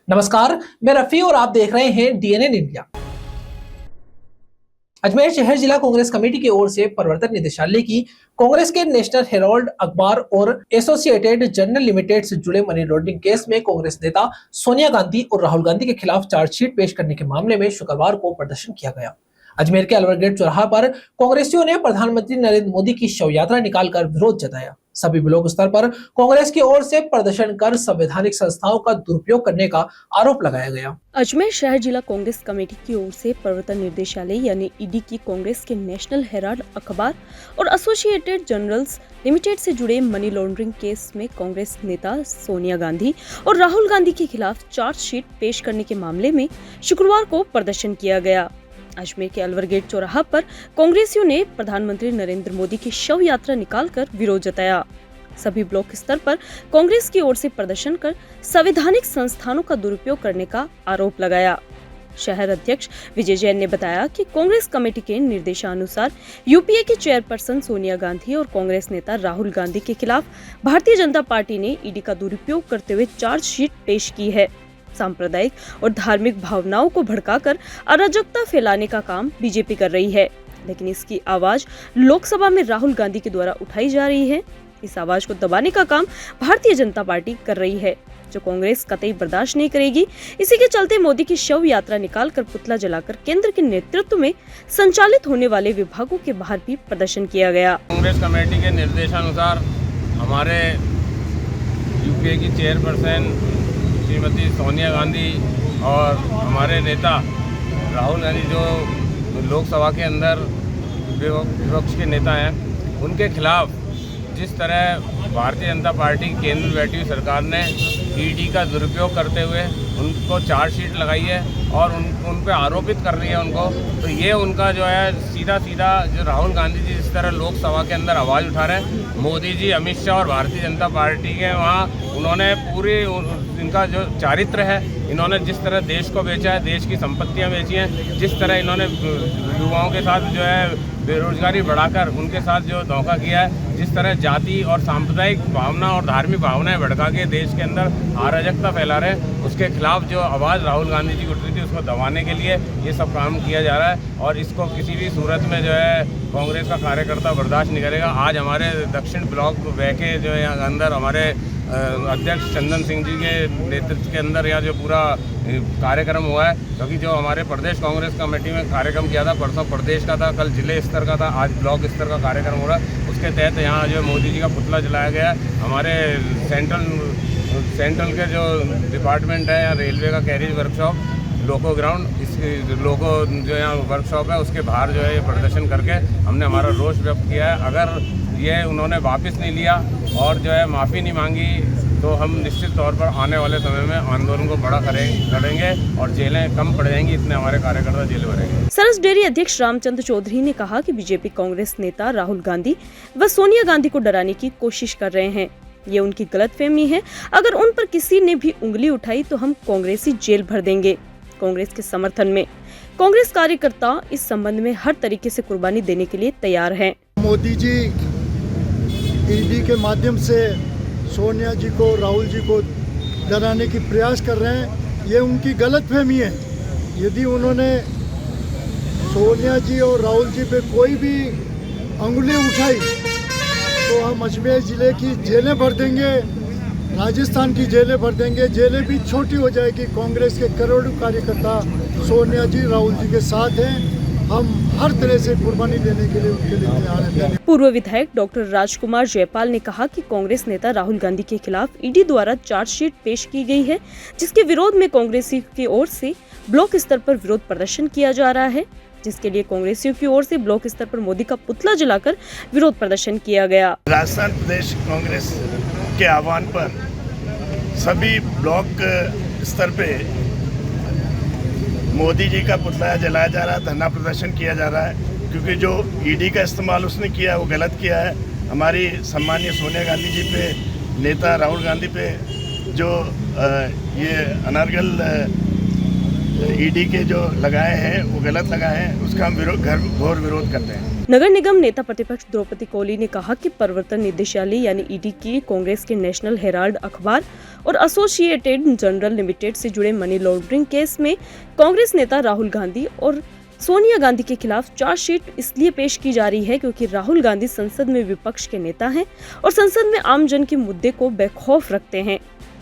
नमस्कार, मैं रफी और आप देख रहे हैं डीएनएन इंडिया। अजमेर शहर जिला कांग्रेस कमेटी की ओर से प्रवर्तन निदेशालय की कांग्रेस के नेशनल हेराल्ड अखबार और एसोसिएटेड जर्नल लिमिटेड से जुड़े मनी लॉन्ड्रिंग केस में कांग्रेस नेता सोनिया गांधी और राहुल गांधी के खिलाफ चार्जशीट पेश करने के मामले में शुक्रवार को प्रदर्शन किया गया। अजमेर के अलवर गेट चौराहा पर कांग्रेसियों ने प्रधानमंत्री नरेंद्र मोदी की शव यात्रा निकालकर विरोध जताया। सभी ब्लॉक स्तर पर कांग्रेस की ओर से प्रदर्शन कर संवैधानिक संस्थाओं का दुरुपयोग करने का आरोप लगाया गया। अजमेर शहर जिला कांग्रेस कमेटी की ओर से प्रवर्तन निर्देशालय यानी ईडी की कांग्रेस के नेशनल हेराल्ड अखबार और एसोसिएटेड जर्नल्स लिमिटेड से जुड़े मनी लॉन्ड्रिंग केस में कांग्रेस नेता सोनिया गांधी और राहुल गांधी के खिलाफ चार्जशीट पेश करने के मामले में शुक्रवार को प्रदर्शन किया गया। अजमेर के अलवर गेट चौराहा पर कांग्रेसियों ने प्रधानमंत्री नरेंद्र मोदी की शव यात्रा निकालकर विरोध जताया। सभी ब्लॉक स्तर पर कांग्रेस की ओर से प्रदर्शन कर संवैधानिक संस्थानों का दुरुपयोग करने का आरोप लगाया। शहर अध्यक्ष विजय जैन ने बताया कि कांग्रेस कमेटी के निर्देशानुसार यूपीए की चेयरपर्सन सोनिया गांधी और कांग्रेस नेता राहुल गांधी के खिलाफ भारतीय जनता पार्टी ने ईडी का दुरुपयोग करते हुए चार्जशीट पेश की है। सांप्रदायिक और धार्मिक भावनाओं को भड़काकर अराजकता फैलाने का काम बीजेपी कर रही है, लेकिन इसकी आवाज लोकसभा में राहुल गांधी के द्वारा उठाई जा रही है। इस आवाज को दबाने का काम भारतीय जनता पार्टी कर रही है, जो कांग्रेस कतई बर्दाश्त नहीं करेगी। इसी के चलते मोदी की शव यात्रा निकालकर पुतला जलाकर केंद्र के नेतृत्व में संचालित होने वाले विभागों के बाहर भी प्रदर्शन किया गया। कांग्रेस कमेटी के निर्देशानुसार हमारे यूपीए की चेयरपर्सन श्रीमती सोनिया गांधी और हमारे नेता राहुल गांधी जो लोकसभा के अंदर विपक्ष के नेता हैं, उनके खिलाफ जिस तरह भारतीय जनता पार्टी की केंद्र में बैठी हुई सरकार ने ईडी का दुरुपयोग करते हुए उनको चार्जशीट लगाई है और उन पे आरोपित कर रही है उनको, तो ये उनका जो है सीधा जो राहुल गांधी जी जिस तरह लोकसभा के अंदर आवाज़ उठा रहे हैं, मोदी जी, अमित शाह और भारतीय जनता पार्टी के वहाँ उन्होंने पूरी इनका जो चारित्र है, इन्होंने जिस तरह देश को बेचा है, देश की संपत्तियाँ बेची हैं, जिस तरह इन्होंने युवाओं के साथ जो है बेरोजगारी बढ़ाकर उनके साथ जो धोखा किया है, जिस तरह जाति और सांप्रदायिक भावना और धार्मिक भावनाएं भड़का के देश के अंदर अराजकता फैला रहे हैं, उसके खिलाफ जो आवाज़ राहुल गांधी जी की उठ रही थी, उसको दबाने के लिए ये सब काम किया जा रहा है और इसको किसी भी सूरत में जो है कांग्रेस का कार्यकर्ता बर्दाश्त नहीं करेगा। आज हमारे दक्षिण ब्लॉक वैके जो है अंदर हमारे अध्यक्ष चंदन सिंह जी के नेतृत्व के अंदर यह जो पूरा कार्यक्रम हुआ है, क्योंकि जो हमारे प्रदेश कांग्रेस कमेटी में कार्यक्रम किया था, परसों प्रदेश का था, कल जिले स्तर का था, आज ब्लॉक स्तर का कार्यक्रम हो रहा है। उसके तहत यहाँ जो मोदी जी का पुतला जलाया गया है। हमारे सेंट्रल के जो डिपार्टमेंट है या रेलवे का कैरिज वर्कशॉप लोको ग्राउंड, इस लोको जो यहाँ वर्कशॉप है उसके बाहर जो है ये प्रदर्शन करके हमने हमारा रोष व्यक्त किया है। अगर ये उन्होंने वापस नहीं लिया और जो है माफ़ी नहीं मांगी तो हम निश्चित तौर पर आने वाले समय में आंदोलन को बड़ा करेंगे और जेलें कम पड़ जाएंगी, इतने हमारे कार्यकर्ता जेल भरेंगे। सरस डेयरी अध्यक्ष रामचंद्र चौधरी ने कहा कि बीजेपी कांग्रेस नेता राहुल गांधी व सोनिया गांधी को डराने की कोशिश कर रहे हैं। ये उनकी गलतफहमी है। अगर उन पर किसी ने भी उंगली उठाई तो हम कांग्रेसी जेल भर देंगे। कांग्रेस के समर्थन में कांग्रेस कार्यकर्ता इस संबंध में हर तरीके से कुर्बानी देने के लिए तैयार हैं। मोदी जी ईडी के माध्यम से सोनिया जी को, राहुल जी को डराने की प्रयास कर रहे हैं, ये उनकी गलतफहमी है। यदि उन्होंने सोनिया जी और राहुल जी पे कोई भी अंगुली उठाई तो हम अजमेर ज़िले की जेलें भर देंगे, राजस्थान की जेलें भर देंगे। जेलें भी छोटी हो जाएगी। कांग्रेस के करोड़ों कार्यकर्ता सोनिया जी, राहुल जी के साथ हैं। हम हर तरह से कुर्बानी देने के लिए उनके लिए तैयार हैं। पूर्व विधायक डॉक्टर राजकुमार जयपाल ने कहा कि कांग्रेस नेता राहुल गांधी के खिलाफ ईडी द्वारा चार्जशीट पेश की गई है, जिसके विरोध में कांग्रेसी की ओर से ब्लॉक स्तर पर विरोध प्रदर्शन किया जा रहा है, जिसके लिए कांग्रेसियों की ओर से ब्लॉक स्तर पर मोदी का पुतला जलाकर विरोध प्रदर्शन किया गया। राजस्थान प्रदेश कांग्रेस के आह्वान पर सभी ब्लॉक स्तर पे मोदी जी का पुतला जलाया जा रहा है, धरना प्रदर्शन किया जा रहा है, क्योंकि जो ईडी का इस्तेमाल उसने किया है वो गलत किया है। हमारी सम्मानीय सोनिया गांधी जी पे, नेता राहुल गांधी पे जो ये अनर्गल ईडी के जो लगाए हैं वो गलत लगाए हैं, उसका हम घोर विरोध करते हैं। नगर निगम नेता प्रतिपक्ष द्रौपदी कोहली ने कहा कि प्रवर्तन निदेशालय यानी ईडी की कांग्रेस के नेशनल हेराल्ड अखबार और एसोसिएटेड जनरल लिमिटेड से जुड़े मनी लॉन्ड्रिंग केस में कांग्रेस नेता राहुल गांधी और सोनिया गांधी के खिलाफ चार्जशीट इसलिए पेश की जा रही है क्योंकि राहुल गांधी संसद में विपक्ष के नेता हैं और संसद में आम जन के मुद्दे को बेखौफ रखते हैं।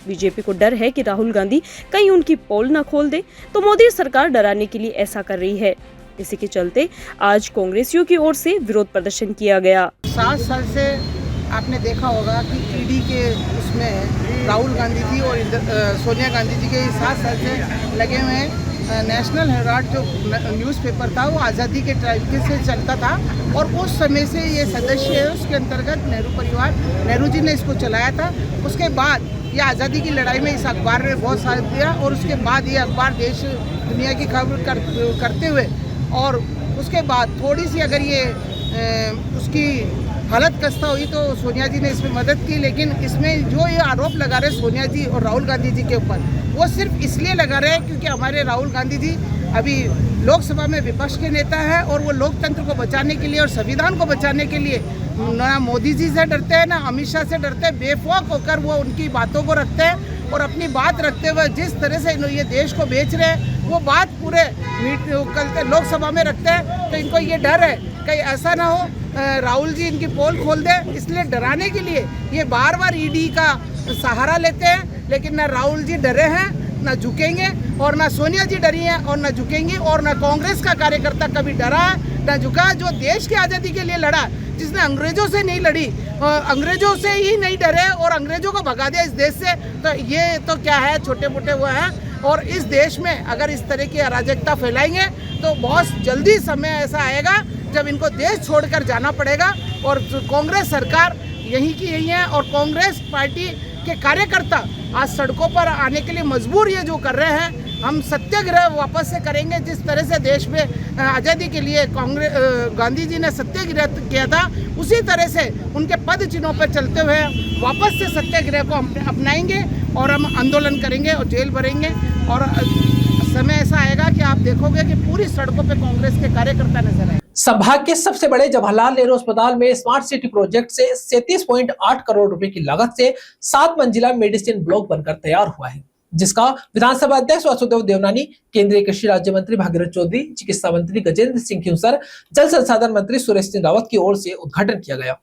बीजेपी को डर है कि राहुल गांधी कहीं उनकी पोल न खोल दे, तो मोदी सरकार डराने के लिए ऐसा कर रही है। इसी के चलते आज कांग्रेसियों की ओर से विरोध प्रदर्शन किया गया। 7 साल से आपने देखा होगा कि ईडी के उसमें राहुल गांधी जी और सोनिया गांधी जी के 7 साल से लगे हुए हैं। नेशनल हेराल्ड जो न्यूज़पेपर था वो आज़ादी के टाइम से चलता था और उस समय से ये सदस्य है, उसके अंतर्गत नेहरू परिवार, नेहरू जी ने इसको चलाया था। उसके बाद ये आज़ादी की लड़ाई में इस अखबार ने बहुत साथ दिया और उसके बाद ये अखबार देश दुनिया की खबर करते हुए और उसके बाद थोड़ी सी अगर ये उसकी हालत खस्ता हुई तो सोनिया जी ने इसमें मदद की। लेकिन इसमें जो ये आरोप लगा रहे सोनिया जी और राहुल गांधी जी के ऊपर, वो सिर्फ इसलिए लगा रहे हैं क्योंकि हमारे राहुल गांधी जी अभी लोकसभा में विपक्ष के नेता हैं और वो लोकतंत्र को बचाने के लिए और संविधान को बचाने के लिए ना मोदी जी से डरते हैं ना अमित शाह से डरते हैं। बेफौक होकर वो उनकी बातों को रखते हैं और अपनी बात रखते हुए जिस तरह से ये देश को बेच रहे हैं वो बात पूरे कल लोकसभा में रखते हैं। तो इनको ये डर है कहीं ऐसा ना हो राहुल जी इनकी पोल खोल दे, इसलिए डराने के लिए ये बार बार ईडी का सहारा लेते हैं। लेकिन ना राहुल जी डरे हैं, ना झुकेंगे, और ना सोनिया जी डरी हैं और ना झुकेंगी, और ना कांग्रेस का कार्यकर्ता कभी डरा है ना झुका। जो देश की आज़ादी के लिए लड़ा, जिसने अंग्रेजों से नहीं लड़ी, अंग्रेजों से ही नहीं डरे और अंग्रेजों को भगा दिया इस देश से, तो ये तो क्या है, छोटे मोटे वो हैं। और इस देश में अगर इस तरह की अराजकता फैलाएंगे तो बहुत जल्दी समय ऐसा आएगा जब इनको देश छोड़कर जाना पड़ेगा। और कांग्रेस सरकार यहीं की यही है और कांग्रेस पार्टी के कार्यकर्ता आज सड़कों पर आने के लिए मजबूर ये जो कर रहे हैं। हम सत्याग्रह वापस से करेंगे, जिस तरह से देश में आज़ादी के लिए गांधी जी ने सत्याग्रह किया था, उसी तरह से उनके पद चिन्हों पर चलते हुए वापस से सत्याग्रह को हम अपनाएंगे और हम आंदोलन करेंगे और जेल भरेंगे। और समय ऐसा आएगा कि आप देखोगे कि पूरी सड़कों पर कांग्रेस के कार्यकर्ता नजर आएंगे। संभाग के सबसे बड़े जवाहरलाल नेहरू अस्पताल में स्मार्ट सिटी प्रोजेक्ट से 37.8 करोड़ रुपए की लागत से 7 मंजिला मेडिसिन ब्लॉक बनकर तैयार हुआ है, जिसका विधानसभा अध्यक्ष वासुदेव देवनानी, केंद्रीय कृषि राज्य मंत्री भागीरथ चौधरी, चिकित्सा मंत्री गजेंद्र सिंह खींवसर, जल संसाधन मंत्री सुरेश सिंह रावत की ओर से उद्घाटन किया गया।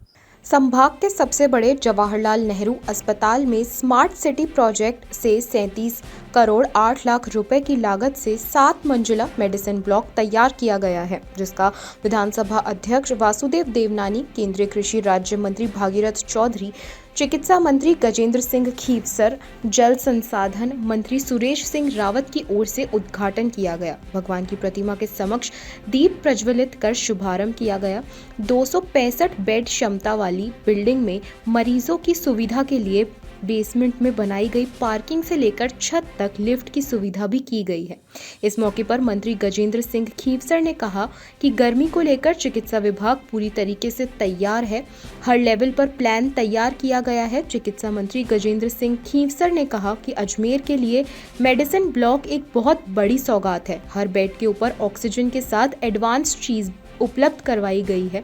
संभाग के सबसे बड़े जवाहरलाल नेहरू अस्पताल में स्मार्ट सिटी प्रोजेक्ट से 37 करोड़ 8 लाख रुपए की लागत से 7 मंजिला मेडिसिन ब्लॉक तैयार किया गया है, जिसका विधानसभा अध्यक्ष वासुदेव देवनानी, केंद्रीय कृषि राज्य मंत्री भागीरथ चौधरी, चिकित्सा मंत्री गजेंद्र सिंह खींवसर, जल संसाधन मंत्री सुरेश सिंह रावत की ओर से उद्घाटन किया गया। भगवान की प्रतिमा के समक्ष दीप प्रज्वलित कर शुभारंभ किया गया। 265 बेड क्षमता वाली बिल्डिंग में मरीजों की सुविधा के लिए बेसमेंट में बनाई गई पार्किंग से लेकर छत तक लिफ्ट की सुविधा भी की गई है। इस मौके पर मंत्री गजेंद्र सिंह खींवसर ने कहा कि गर्मी को लेकर चिकित्सा विभाग पूरी तरीके से तैयार है, हर लेवल पर प्लान तैयार किया गया है। चिकित्सा मंत्री गजेंद्र सिंह खींवसर ने कहा कि अजमेर के लिए मेडिसिन ब्लॉक एक बहुत बड़ी सौगात है। हर बेड के ऊपर ऑक्सीजन के साथ एडवांस चीज उपलब्ध करवाई गई है।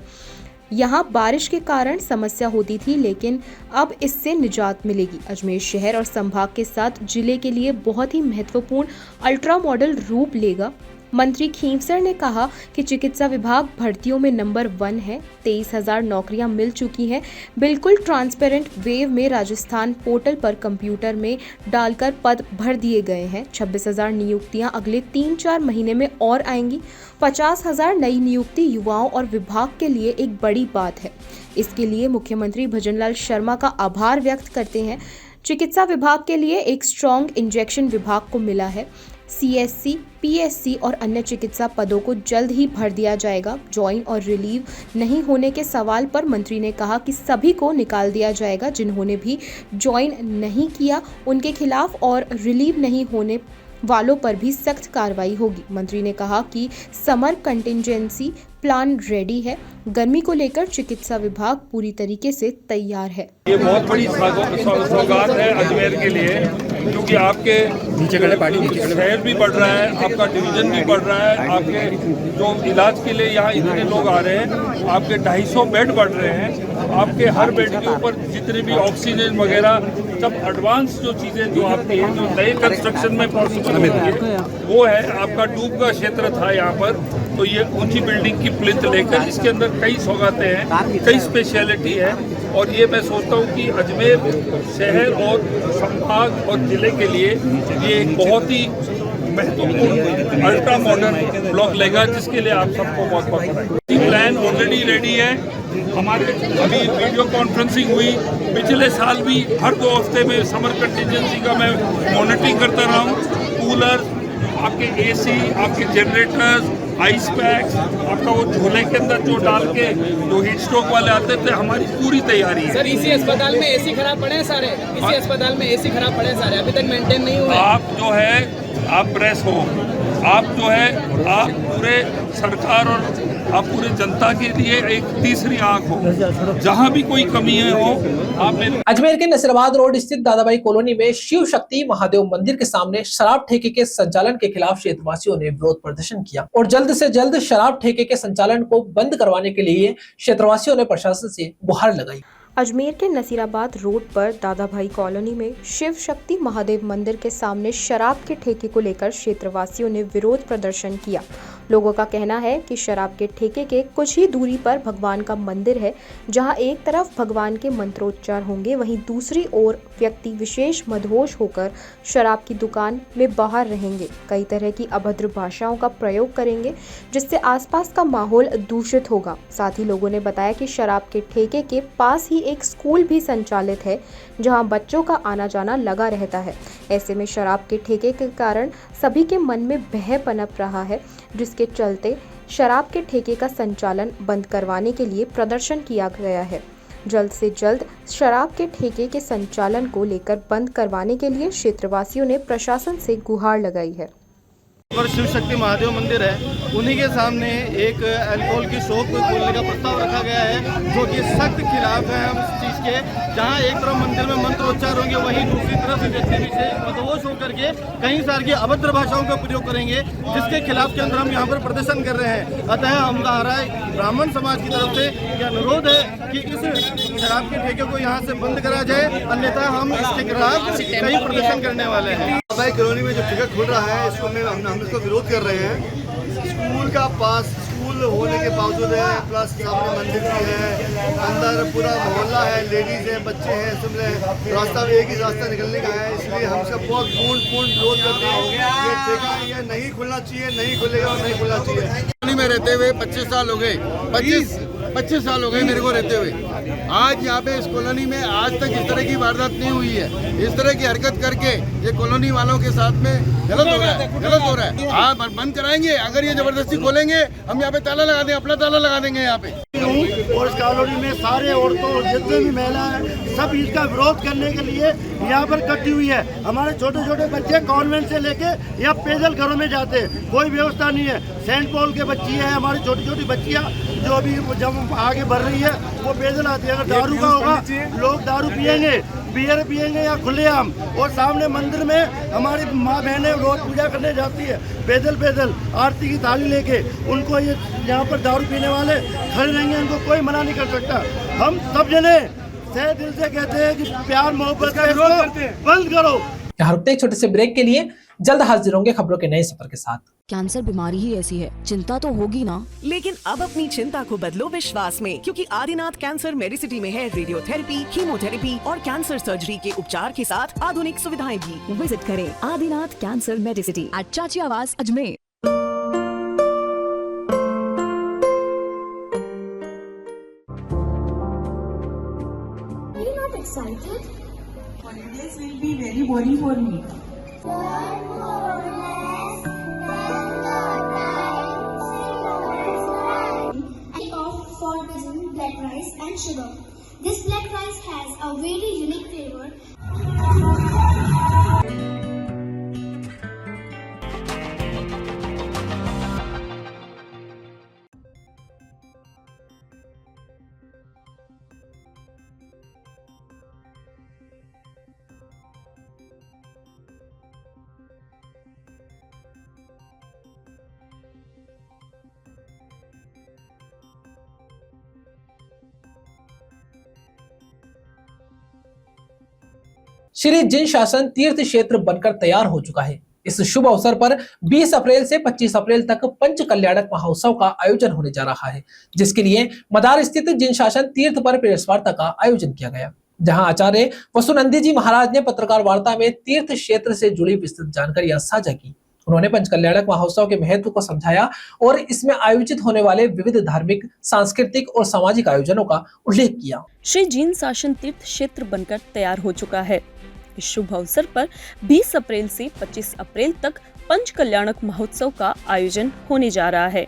यहाँ बारिश के कारण समस्या होती थी, लेकिन अब इससे निजात मिलेगी। अजमेर शहर और संभाग के साथ जिले के लिए बहुत ही महत्वपूर्ण अल्ट्रा मॉडल रूप लेगा। मंत्री खींवसर ने कहा कि चिकित्सा विभाग भर्तियों में नंबर 1 है। 23,000 नौकरियां मिल चुकी हैं। बिल्कुल ट्रांसपेरेंट वेव में राजस्थान पोर्टल पर कंप्यूटर में डालकर पद भर दिए गए हैं। 26,000 नियुक्तियां अगले 3-4 महीने में और आएंगी। 50,000 नई नियुक्ति युवाओं और विभाग के लिए एक बड़ी बात है। इसके लिए मुख्यमंत्री भजनलाल शर्मा का आभार व्यक्त करते हैं। चिकित्सा विभाग के लिए एक स्ट्रॉन्ग इंजेक्शन विभाग को मिला है। CSC, PSC और अन्य चिकित्सा पदों को जल्द ही भर दिया जाएगा। ज्वाइन और रिलीव नहीं होने के सवाल पर मंत्री ने कहा कि सभी को निकाल दिया जाएगा। जिन्होंने भी ज्वाइन नहीं किया उनके खिलाफ और रिलीव नहीं होने वालों पर भी सख्त कार्रवाई होगी। मंत्री ने कहा कि समर कंटिजेंसी प्लान रेडी है। गर्मी को लेकर चिकित्सा विभाग पूरी तरीके से तैयार है। ये बहुत बड़ी सौगात है अजमेर के लिए, क्योंकि आपके शहर भी बढ़ रहा है, आपका डिवीजन भी बढ़ रहा है, आपके जो इलाज के लिए यहाँ इतने लोग आ रहे हैं, आपके 250 बेड बढ़ रहे हैं, आपके हर बेड के ऊपर जितने भी ऑक्सीजन वगैरह सब एडवांस जो चीज़ें जो आपकी हैं, जो नए कंस्ट्रक्शन में पॉसिबल है वो है। आपका ट्यूब का क्षेत्र था यहाँ पर, तो ये ऊंची बिल्डिंग की प्लिंथ लेकर इसके अंदर कई सौगातें हैं, कई स्पेशलिटी है, और ये मैं सोचता हूँ कि अजमेर शहर और संभाग और जिले के लिए ये एक बहुत ही महत्वपूर्ण अल्ट्रा मॉडर्न ब्लॉक लेगा, जिसके लिए आप सबको बहुत बहुत बधाई। प्लान ऑलरेडी रेडी है। हमारे अभी वीडियो कॉन्फ्रेंसिंग हुई, पिछले साल भी हर 2 हफ्ते में समर कंटिजेंसी का मैं मॉनिटरिंग करता रहा हूँ। कूलर, आपके एसी, आपके जनरेटर्स, आइस पैक्स, आपका वो झोले के अंदर जो डाल के जो हीट स्ट्रोक वाले आते थे, हमारी पूरी तैयारी है। सर, इसी अस्पताल में एसी खराब पड़े हैं सारे, इसी अस्पताल में एसी खराब पड़े हैं सारे, अभी तक मेंटेन नहीं हुए। आप जो है आप प्रेस हो, आप जो है आप पूरे सरकार और आप पूरे जनता के लिए एक तीसरी आंख हो, जहां भी कोई कमी है हो आप मेरे। अजमेर के नसीराबाद रोड स्थित दादाभाई कॉलोनी में शिव शक्ति महादेव मंदिर के सामने शराब ठेके के संचालन के खिलाफ क्षेत्रवासियों ने विरोध प्रदर्शन किया और जल्द से जल्द शराब ठेके के संचालन को बंद करवाने के लिए क्षेत्रवासियों ने प्रशासन से गुहार लगाई। अजमेर के नसीराबाद रोड पर दादाभाई कॉलोनी में शिव शक्ति महादेव मंदिर के सामने शराब के ठेके को लेकर क्षेत्रवासियों ने विरोध प्रदर्शन किया। लोगों का कहना है कि शराब के ठेके के कुछ ही दूरी पर भगवान का मंदिर है, जहां एक तरफ भगवान के मंत्रोच्चार होंगे, वहीं दूसरी ओर व्यक्ति विशेष मदहोश होकर शराब की दुकान में बाहर रहेंगे, कई तरह की अभद्र भाषाओं का प्रयोग करेंगे, जिससे आसपास का माहौल दूषित होगा। साथ ही लोगों ने बताया कि शराब के ठेके के पास ही एक स्कूल भी संचालित है, जहां बच्चों का आना जाना लगा रहता है। ऐसे में शराब के ठेके के कारण सभी के मन में भय पनप रहा है, जिसके चलते शराब के ठेके का संचालन बंद करवाने के लिए प्रदर्शन किया गया है। जल्द से जल्द शराब के ठेके के संचालन को लेकर बंद करवाने के लिए क्षेत्रवासियों ने प्रशासन से गुहार लगाई है। पर शिव शक्ति महादेव मंदिर है, उन्हीं के सामने एक अल्कोहल की शॉप खोलने का प्रस्ताव रखा गया है, जो कि सख्त खिलाफ है हम इस चीज़ के। जहां एक तरफ मंदिर में मंत्रोच्चार होंगे, वहीं दूसरी तरफ व्यक्ति विशेष मदहोश होकर के कई सारी अभद्र भाषाओं का प्रयोग करेंगे, जिसके खिलाफ के अंदर हम यहाँ पर प्रदर्शन कर रहे हैं। अतः हमारा ब्राह्मण समाज की तरफ से यह अनुरोध है कि इस शराब के ठेके को यहाँ से बंद करा जाए, अन्यथा हम इसके खिलाफ कई प्रदर्शन करने वाले हैं। दादाभाई कॉलोनी में जो ठेका खुल रहा है, इसको हम इसको विरोध कर रहे हैं। स्कूल का पास स्कूल होने के बावजूद है, प्लस सामने मंदिर भी है, अंदर पूरा मोहल्ला है, लेडीज है, बच्चे हैं, सब रास्ता भी एक ही रास्ता निकलने का है। इसलिए हम सब बहुत पूर्ण विरोध करते हैं। ये ठेका ये नहीं खुलना चाहिए, नहीं खुलेगा और नहीं खुलना चाहिए। में रहते हुए 25 साल हो गए, 25 साल हो गए मेरे को रहते हुए। आज यहाँ पे इस कॉलोनी में आज तक इस तरह की वारदात नहीं हुई है। इस तरह की हरकत करके ये कॉलोनी वालों के साथ में गलत हो रहा है। हाँ, बंद कराएंगे। अगर ये जबरदस्ती खोलेंगे, हम यहाँ पे ताला लगा देंगे, अपना ताला लगा देंगे यहाँ पे। और इस कॉलोनी में सारे औरतों जितने भी महिला हैं, सब इसका विरोध करने के लिए यहाँ पर इकट्ठी हुई है। हमारे छोटे छोटे बच्चे कॉन्वेंट से लेके यहाँ पैदल घरों में जाते हैं, कोई व्यवस्था नहीं है। सेंट पॉल के बच्ची है, हमारी छोटी छोटी बच्चियाँ जो अभी जब आगे बढ़ रही है, वो पैदल आती है। अगर दारू का होगा, लोग दारू पियेंगे, बियर पियेंगे या खुलेआम। और सामने मंदिर में हमारी माँ बहनें रोज पूजा करने जाती है, पैदल आरती की थाली लेके। उनको ये यहाँ पर दारू पीने वाले खड़े रहेंगे, इनको कोई मना नहीं कर सकता। हम सब जने सह दिल से कहते हैं कि प्यार मोहब्बत का बंद करो। यहाँ रुकते एक छोटे से ब्रेक के लिए, जल्द हाजिर होंगे खबरों के नए सफर के साथ। कैंसर बीमारी ही ऐसी है, चिंता तो होगी ना। लेकिन अब अपनी चिंता को बदलो विश्वास में, क्योंकि आदिनाथ कैंसर मेडिसिटी में है रेडियोथेरेपी, कीमोथेरेपी और कैंसर सर्जरी के उपचार के साथ आधुनिक सुविधाएं भी। विजिट करें आदिनाथ कैंसर मेडिसिटी एट चाची आवास Ajmer. Excited? Holidays will be very boring for me. And opt for Vision black rice and sugar. This black rice has a very unique flavor. Shri जिन शासन तीर्थ क्षेत्र बनकर तैयार हो चुका है। इस शुभ अवसर पर 20 अप्रैल से 25 अप्रैल तक पंच कल्याणक महोत्सव का आयोजन होने जा रहा है, जिसके लिए मदार स्थित जिन शासन तीर्थ पर प्रेस वार्ता का आयोजन किया गया, जहां आचार्य वसुनंदी जी महाराज ने पत्रकार वार्ता में तीर्थ क्षेत्र से जुड़ी विस्तृत जानकारियां साझा की। उन्होंने पंच कल्याणक महोत्सव के महत्व को समझाया और इसमें आयोजित होने वाले विविध धार्मिक, सांस्कृतिक और सामाजिक आयोजनों का उल्लेख किया। श्री जिन शासन तीर्थ क्षेत्र बनकर तैयार हो चुका है। इस शुभ अवसर पर 20 अप्रैल से 25 अप्रैल तक पंच कल्याणक महोत्सव का आयोजन होने जा रहा है,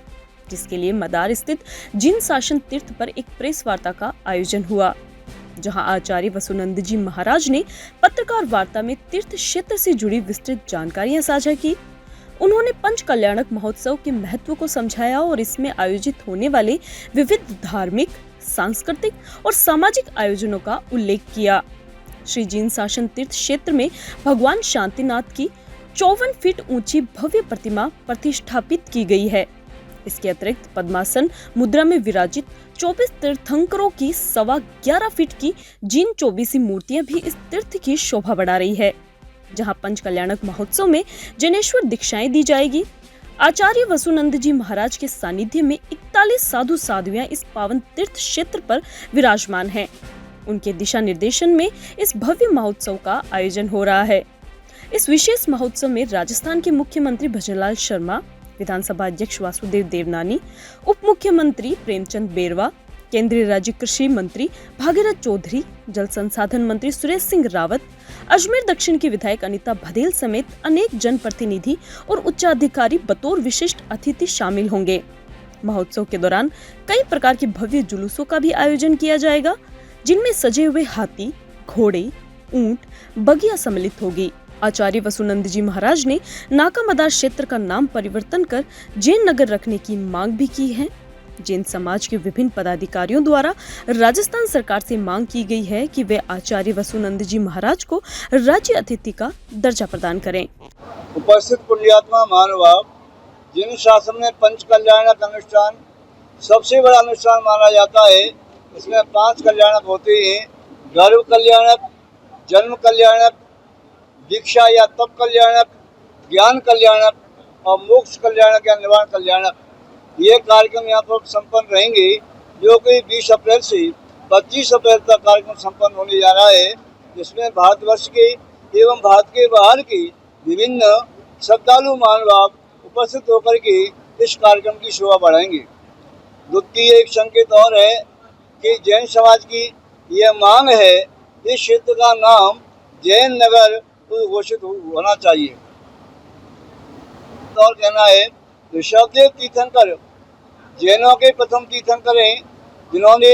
जिसके लिए मदार स्थित जिन शासन तीर्थ पर एक प्रेस वार्ता का आयोजन हुआ, जहां आचार्य वसुनंद जी महाराज ने पत्रकार वार्ता में तीर्थ क्षेत्र से जुड़ी विस्तृत जानकारियां साझा की। उन्होंने पंच कल्याणक महोत्सव के महत्व को समझाया और इसमें आयोजित होने वाले विविध धार्मिक, सांस्कृतिक और सामाजिक आयोजनों का उल्लेख किया। श्री जिन शासन तीर्थ क्षेत्र में भगवान शांतिनाथ की 54 फीट ऊंची भव्य प्रतिमा प्रतिष्ठापित की गई है। इसके अतिरिक्त पद्मासन मुद्रा में विराजित 24 तीर्थंकरों की 11.25 फीट की जिन 24 मूर्तियां भी इस तीर्थ की शोभा बढ़ा रही है, जहां पंच कल्याणक महोत्सव में जैनेश्वर दीक्षाएं दी जाएगी। आचार्य वसुनंद जी महाराज के सानिध्य में 41 साधु साध्वियां इस पावन तीर्थ क्षेत्र पर विराजमान हैं। उनके दिशा निर्देशन में इस भव्य महोत्सव का आयोजन हो रहा है। इस विशेष महोत्सव में राजस्थान के मुख्यमंत्री भजनलाल शर्मा, विधानसभा अध्यक्ष वासुदेव देवनानी, उप मुख्यमंत्री प्रेमचंद बेरवा, केंद्रीय राज्य कृषि मंत्री भागीरथ चौधरी, जल संसाधन मंत्री सुरेश सिंह रावत, अजमेर दक्षिण की विधायक अनीता भदेल समेत अनेक जनप्रतिनिधि और उच्चाधिकारी बतौर विशिष्ट अतिथि शामिल होंगे। महोत्सव के दौरान कई प्रकार के भव्य जुलूसों का भी आयोजन किया जाएगा, जिनमें सजे हुए हाथी, घोड़े, ऊंट, बगिया सम्मिलित होगी। आचार्य वसुनंद जी महाराज ने नाका मदार क्षेत्र का नाम परिवर्तन कर जैन नगर रखने की मांग भी की है। जैन समाज के विभिन्न पदाधिकारियों द्वारा राजस्थान सरकार से मांग की गई है कि वे आचार्य वसुनंद जी महाराज को राज्य अतिथि का दर्जा प्रदान करें। उपस्थित पुण्यात्मा महानुभाव, जिन शासन में पंच कल्याणक अनुष्ठान सबसे बड़ा अनुष्ठान माना जाता है। इसमें 5 कल्याणक होते हैं: गर्भ कल्याणक, जन्म कल्याणक, दीक्षा या तप कल्याणक, ज्ञान कल्याणक और मोक्ष कल्याणक या निवारण कल्याणक। ये कार्यक्रम यहाँ पर संपन्न रहेंगे, जो कि 20 अप्रैल से 25 अप्रैल तक कार्यक्रम संपन्न होने जा रहा है, जिसमें भारतवर्ष के एवं भारत के बाहर के विभिन्न श्रद्धालु महानुभाव उपस्थित होकर के इस कार्यक्रम की शोभा बढ़ाएंगे। द्वितीय एक संकेत और है कि जैन समाज की यह मांग है, इस क्षेत्र का नाम जैन नगर घोषित होना चाहिए। और कहना है, ऋषभदेव तीर्थंकर जैनों के प्रथम तीर्थंकर हैं, जिन्होंने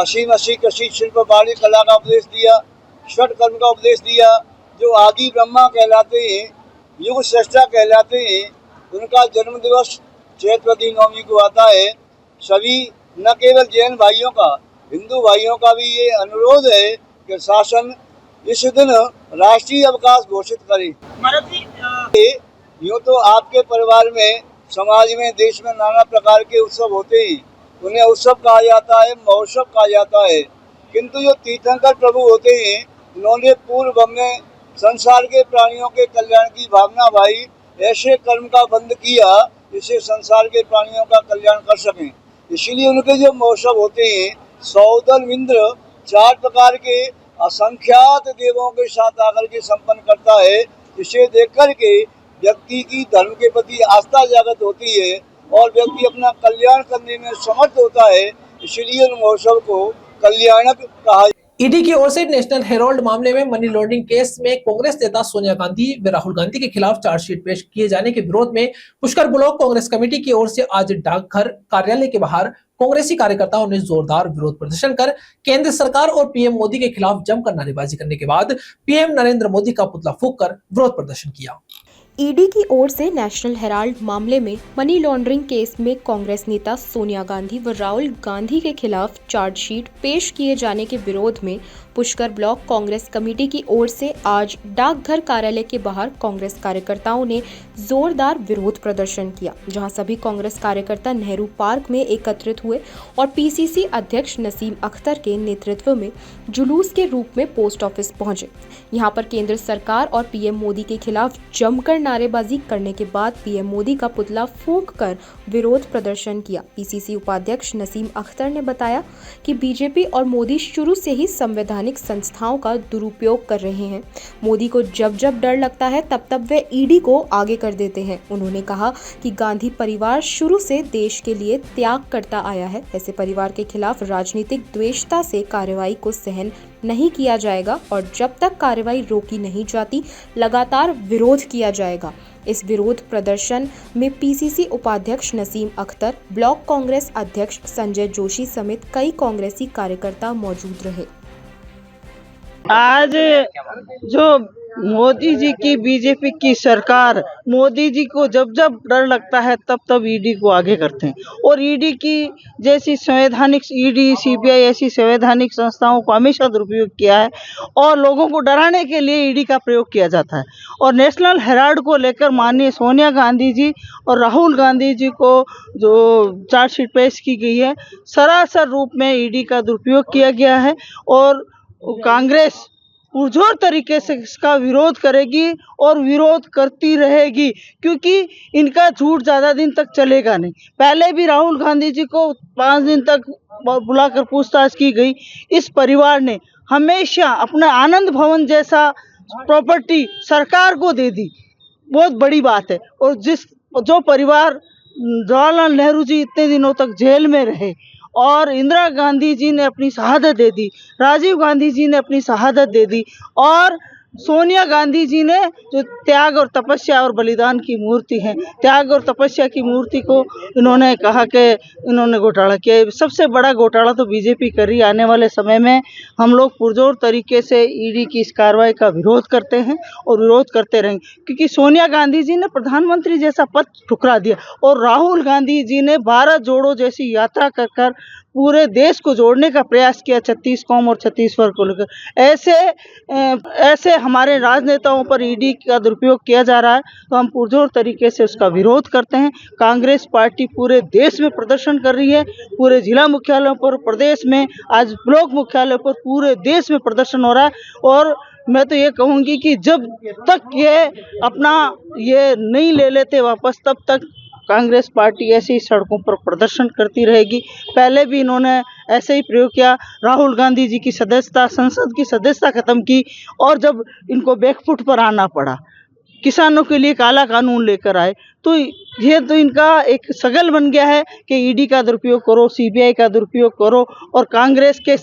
असीम कृषि शिल्प वाणी कला का उपदेश दिया, षट कर्म का उपदेश दिया, जो आदि ब्रह्मा कहलाते हैं, युग श्रेष्ठा कहलाते हैं। उनका जन्म दिवस चैत्रवती नवमी को आता है। सभी न केवल जैन भाइयों का, हिंदू भाइयों का भी ये अनुरोध है कि शासन इस दिन राष्ट्रीय अवकाश घोषित करे। यूँ तो आपके परिवार में, समाज में, देश में नाना प्रकार के उत्सव होते हैं, उन्हें उत्सव कहा जाता है, महोत्सव कहा जाता है। किंतु जो तीर्थंकर प्रभु होते हैं, उन्होंने पूर्व में संसार के प्राणियों के कल्याण की भावना भाई ऐसे कर्म का बंद किया जिससे संसार के प्राणियों का कल्याण कर सकें। इसीलिए उनके जो महोत्सव होते हैं, सौदल इंद्र 4 प्रकार के असंख्यात देवों के साथ आकर के संपन्न करता है। इसे देख कर के व्यक्ति की धर्म के प्रति आस्था जागृत होती है और व्यक्ति अपना कल्याण करने में समर्थ होता है। इसलिए उन महोत्सव को कल्याणक कहा। ईडी की ओर से नेशनल हेराल्ड मामले में मनी लॉन्ड्रिंग केस में कांग्रेस नेता सोनिया गांधी व राहुल गांधी के खिलाफ चार्जशीट पेश किए जाने के विरोध में पुष्कर ब्लॉक कांग्रेस कमेटी की ओर से आज डाकघर कार्यालय के बाहर कांग्रेसी कार्यकर्ताओं ने जोरदार विरोध प्रदर्शन कर केंद्र सरकार और पीएम मोदी के खिलाफ जमकर नारेबाजी करने के बाद पीएम नरेंद्र मोदी का पुतला फूंक कर विरोध प्रदर्शन किया। ईडी की ओर से नेशनल हेराल्ड मामले में मनी लॉन्ड्रिंग केस में कांग्रेस नेता सोनिया गांधी व राहुल गांधी के खिलाफ चार्जशीट पेश किए जाने के विरोध में पुष्कर ब्लॉक कांग्रेस कमेटी की ओर से आज डाकघर कार्यालय के बाहर कांग्रेस कार्यकर्ताओं ने जोरदार विरोध प्रदर्शन किया, जहां सभी कांग्रेस कार्यकर्ता नेहरू पार्क में एकत्रित हुए और पीसीसी अध्यक्ष नसीम अख्तर के नेतृत्व में जुलूस के रूप में पोस्ट ऑफिस पहुंचे। यहां पर केंद्र सरकार और पीएम मोदी के खिलाफ जमकर नारेबाजी करने के बाद पीएम मोदी का पुतला फूंककर विरोध प्रदर्शन किया। पीसीसी उपाध्यक्ष नसीम अख्तर ने बताया कि बीजेपी और मोदी शुरू से ही संवैधानिक संस्थाओं का दुरुपयोग कर रहे हैं। मोदी को जब जब डर लगता है तब तब वे ईडी को आगे कर देते हैं। उन्होंने कहा कि गांधी परिवार शुरू से देश के लिए त्याग करता आया है। ऐसे परिवार के खिलाफ राजनीतिक द्वेषता से कार्रवाई को सहन नहीं किया जाएगा और जब तक कार्रवाई रोकी नहीं जाती लगातार विरोध किया जाएगा। इस विरोध प्रदर्शन में पीसीसी उपाध्यक्ष नसीम अख्तर, ब्लॉक कांग्रेस अध्यक्ष संजय जोशी समेत कई कांग्रेसी कार्यकर्ता मौजूद रहे। आज जो मोदी जी की बीजेपी की सरकार, मोदी जी को जब जब डर लगता है तब तब ईडी को आगे करते हैं और ईडी की जैसी संवैधानिक ईडी, सीबीआई ऐसी संवैधानिक संस्थाओं को हमेशा दुरुपयोग किया है और लोगों को डराने के लिए ईडी का प्रयोग किया जाता है। और नेशनल हेराल्ड को लेकर माननीय सोनिया गांधी जी और राहुल गांधी जी को जो चार्जशीट पेश की गई है, सरासर रूप में ईडी का दुरुपयोग किया गया है और कांग्रेस पुरजोर तरीके से इसका विरोध करेगी और विरोध करती रहेगी, क्योंकि इनका झूठ ज़्यादा दिन तक चलेगा नहीं। पहले भी राहुल गांधी जी को 5 दिन तक बुलाकर पूछताछ की गई। इस परिवार ने हमेशा अपना आनंद भवन जैसा प्रॉपर्टी सरकार को दे दी, बहुत बड़ी बात है। और जो परिवार जवाहरलाल नेहरू जी इतने दिनों तक जेल में रहे और इंदिरा गांधी जी ने अपनी शहादत दे दी, राजीव गांधी जी ने अपनी शहादत दे दी और सोनिया गांधी जी ने जो त्याग और तपस्या और बलिदान की मूर्ति है, त्याग और तपस्या की मूर्ति को इन्होंने कहा कि इन्होंने घोटाला किया। सबसे बड़ा घोटाला तो बीजेपी कर रही है। आने वाले समय में हम लोग पुरजोर तरीके से ईडी की इस कार्रवाई का विरोध करते हैं और विरोध करते रहेंगे, क्योंकि सोनिया गांधी जी ने प्रधानमंत्री जैसा पद ठुकरा दिया और राहुल गांधी जी ने भारत जोड़ो जैसी यात्रा कर पूरे देश को जोड़ने का प्रयास किया 36 कौम और 36 वर्ग को लेकर। ऐसे हमारे राजनेताओं पर ईडी का दुरुपयोग किया जा रहा है, तो हम पुरजोर तरीके से उसका विरोध करते हैं। कांग्रेस पार्टी पूरे देश में प्रदर्शन कर रही है, पूरे जिला मुख्यालयों पर, प्रदेश में, आज ब्लॉक मुख्यालयों पर, पूरे देश में प्रदर्शन हो रहा है। और मैं तो ये कहूँगी कि जब तक ये अपना ये नहीं ले लेते वापस, तब तक कांग्रेस पार्टी ऐसे ही सड़कों पर प्रदर्शन करती रहेगी। पहले भी इन्होंने ऐसे ही प्रयोग किया। राहुल गांधी जी की सदस्यता, संसद की सदस्यता खत्म की और जब इनको बैकफुट पर आना पड़ा, किसानों के लिए काला कानून लेकर आए, तो ये तो इनका एक सगल बन गया है कि ईडी का दुरुपयोग करो, सीबीआई का दुरुपयोग करो और कांग्रेस के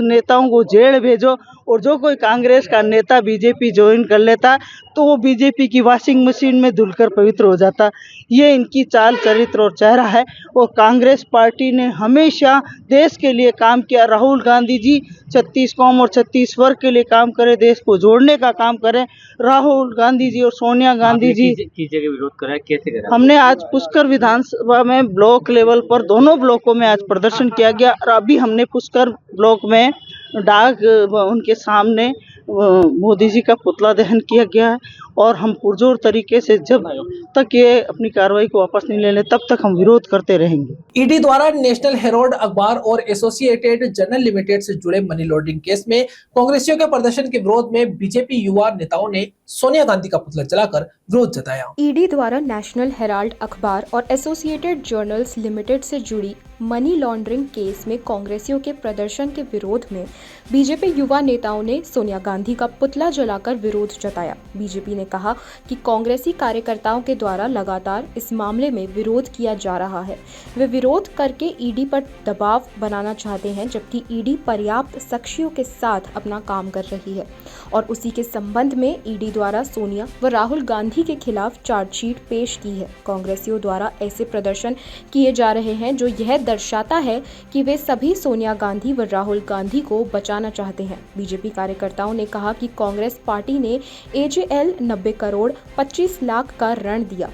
नेताओं को जेल भेजो। और जो कोई कांग्रेस का नेता बीजेपी ज्वाइन कर लेता तो वो बीजेपी की वॉशिंग मशीन में धुलकर पवित्र हो जाता। ये इनकी चाल, चरित्र और चेहरा है। और कांग्रेस पार्टी ने हमेशा देश के लिए काम किया। राहुल गांधी जी 36 कौम और 36 वर्ग के लिए काम करें, देश को जोड़ने का काम करें। राहुल गांधी जी और सोनिया गांधी जी किस जगह विरोध करा, कैसे करा? हमने आज पुष्कर विधानसभा में ब्लॉक लेवल पर दोनों ब्लॉकों में आज प्रदर्शन किया गया और अभी हमने पुष्कर ब्लॉक में डाक उनके सामने मोदी जी का पुतला दहन किया गया है। और हम पुरजोर तरीके से जब तक ये अपनी कार्रवाई को वापस नहीं ले ले तब तक हम विरोध करते रहेंगे। ईडी द्वारा नेशनल हेराल्ड अखबार और एसोसिएटेड जर्नल लिमिटेड से जुड़े मनी लॉन्ड्रिंग केस में कांग्रेसियों के प्रदर्शन के विरोध में बीजेपी युवा नेताओं ने सोनिया गांधी का पुतला जलाकर विरोध जताया। ईडी द्वारा नेशनल हेराल्ड अखबार और एसोसिएटेड जर्नल्स लिमिटेड से जुड़ी मनी लॉन्ड्रिंग केस में कांग्रेसियों के प्रदर्शन के विरोध में बीजेपी युवा नेताओं ने सोनिया गांधी का पुतला जलाकर विरोध जताया। बीजेपी ने कहा कि कांग्रेसी कार्यकर्ताओं के द्वारा लगातार इस मामले में विरोध किया जा रहा है। वे विरोध करके ईडी पर दबाव बनाना चाहते हैं, जबकि ईडी पर्याप्त साक्ष्यों के साथ अपना काम कर रही है और उसी के संबंध में ईडी द्वारा सोनिया व राहुल गांधी के खिलाफ चार्जशीट पेश की है। कांग्रेसियों द्वारा ऐसे प्रदर्शन किए जा रहे हैं जो यह दर्शाता है कि वे सभी सोनिया गांधी व राहुल गांधी को बचाना चाहते हैं। बीजेपी कार्यकर्ताओं ने कहा कि कांग्रेस पार्टी ने AJL 90 करोड़ 25 लाख का ऋण दिया,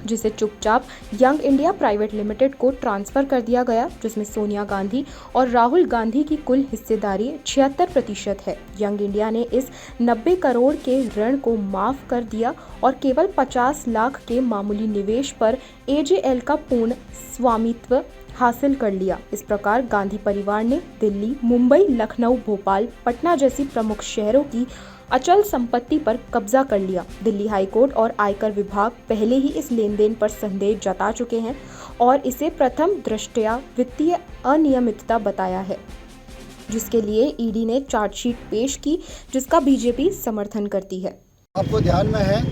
जिसे चुपचाप यंग इंडिया प्राइवेट लिमिटेड को ट्रांसफर कर दिया गया, जिसमें सोनिया गांधी और राहुल गांधी की कुल हिस्सेदारी 76% है। यंग इंडिया ने इस 90 करोड़ के ऋण को माफ कर दिया और केवल 50 लाख के मामूली निवेश पर AJL का पूर्ण स्वामित्व हासिल कर लिया। इस प्रकार गांधी परिवार ने दिल्ली, मुंबई, लखनऊ, भोपाल, पटना जैसी प्रमुख शहरों की अचल संपत्ति पर कब्जा कर लिया। दिल्ली हाईकोर्ट और आयकर विभाग पहले ही इस लेन देन पर संदेह जता चुके हैं और इसे प्रथम दृष्टया वित्तीय अनियमितता बताया है, जिसके लिए ईडी ने चार्जशीट पेश की, जिसका बीजेपी समर्थन करती है। आपको ध्यान में है,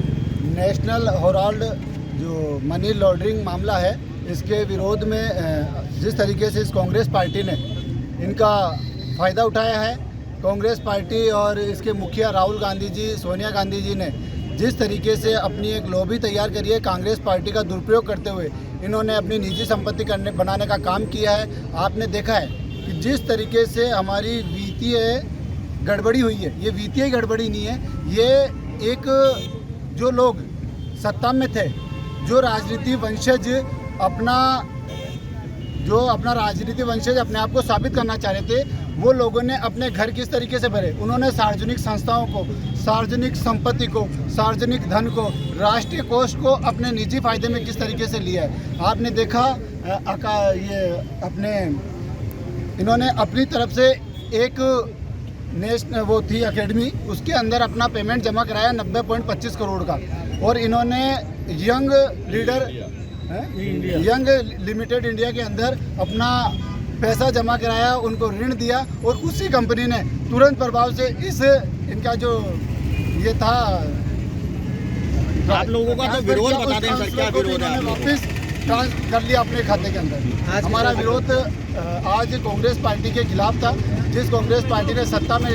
नेशनल हेराल्ड जो मनी लॉन्ड्रिंग मामला है, इसके विरोध में जिस तरीके से इस कांग्रेस पार्टी ने इनका फ़ायदा उठाया है, कांग्रेस पार्टी और इसके मुखिया राहुल गांधी जी, सोनिया गांधी जी ने जिस तरीके से अपनी एक लॉबी तैयार करी है, कांग्रेस पार्टी का दुरुपयोग करते हुए इन्होंने अपनी निजी संपत्ति बनाने का काम किया है। आपने देखा है कि जिस तरीके से हमारी वित्तीय गड़बड़ी हुई है, ये वित्तीय गड़बड़ी नहीं है, ये एक जो लोग सत्ता में थे, जो राजनीति वंशज अपना राजनीति वंशज अपने आप को साबित करना चाह रहे थे, वो लोगों ने अपने घर किस तरीके से भरे। उन्होंने सार्वजनिक संस्थाओं को, सार्वजनिक संपत्ति को, सार्वजनिक धन को, राष्ट्रीय कोष को अपने निजी फायदे में किस तरीके से लिया है। आपने देखा इन्होंने अपनी तरफ से एक वो थी एकेडमी, उसके अंदर अपना पेमेंट जमा कराया 90.25 करोड़ का, और इन्होंने यंग लिमिटेड इंडिया के अंदर अपना पैसा जमा कराया, उनको ऋण दिया, और उसी कंपनी ने तुरंत प्रभाव से इस इनका जो ये था, आप लोगों का तो विरोध बता दें सर, क्या विरोध है? वापस ट्रांसफर कर लिया अपने खाते के अंदर। हमारा विरोध आज कांग्रेस पार्टी के खिलाफ था, जिस कांग्रेस पार्टी ने सत्ता में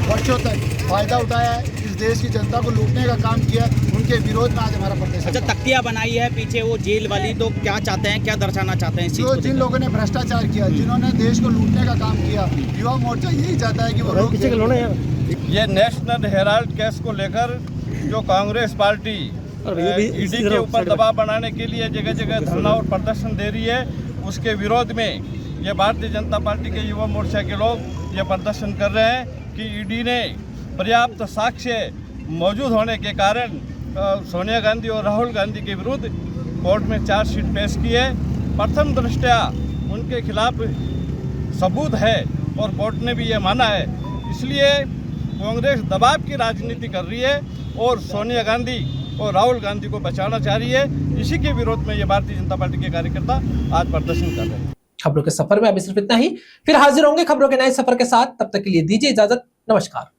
वर्षों तक फायदा उठाया है, इस देश की जनता को लूटने का काम किया, उनके विरोध में आज हमारा प्रदर्शन। अच्छा, तख्तियां बनाई है पीछे वो जेल वाली, तो क्या चाहते हैं, क्या दर्शाना चाहते हैं? जो जिन लोगों ने भ्रष्टाचार किया, जिन्होंने देश को लूटने का काम किया, युवा मोर्चा यही चाहता है कि वो लोग ये नेशनल हेराल्ड केस को लेकर जो कांग्रेस पार्टी ईडी के ऊपर दबाव बनाने के लिए जगह जगह धरना और प्रदर्शन दे रही है, उसके विरोध में ये भारतीय जनता पार्टी के युवा मोर्चा के लोग ये प्रदर्शन कर रहे हैं कि ईडी ने पर्याप्त साक्ष्य मौजूद होने के कारण सोनिया गांधी और राहुल गांधी के विरुद्ध कोर्ट में चार्जशीट पेश की है। प्रथम दृष्टया उनके खिलाफ सबूत है और कोर्ट ने भी ये माना है, इसलिए कांग्रेस दबाव की राजनीति कर रही है और सोनिया गांधी और राहुल गांधी को बचाना चाह रही है। इसी के विरोध में ये भारतीय जनता पार्टी के कार्यकर्ता आज प्रदर्शन कर रहे हैं। खबरों के सफर में अभी सिर्फ इतना ही, फिर हाजिर होंगे खबरों के नए सफर के साथ। तब तक के लिए दीजिए इजाजत, नमस्कार।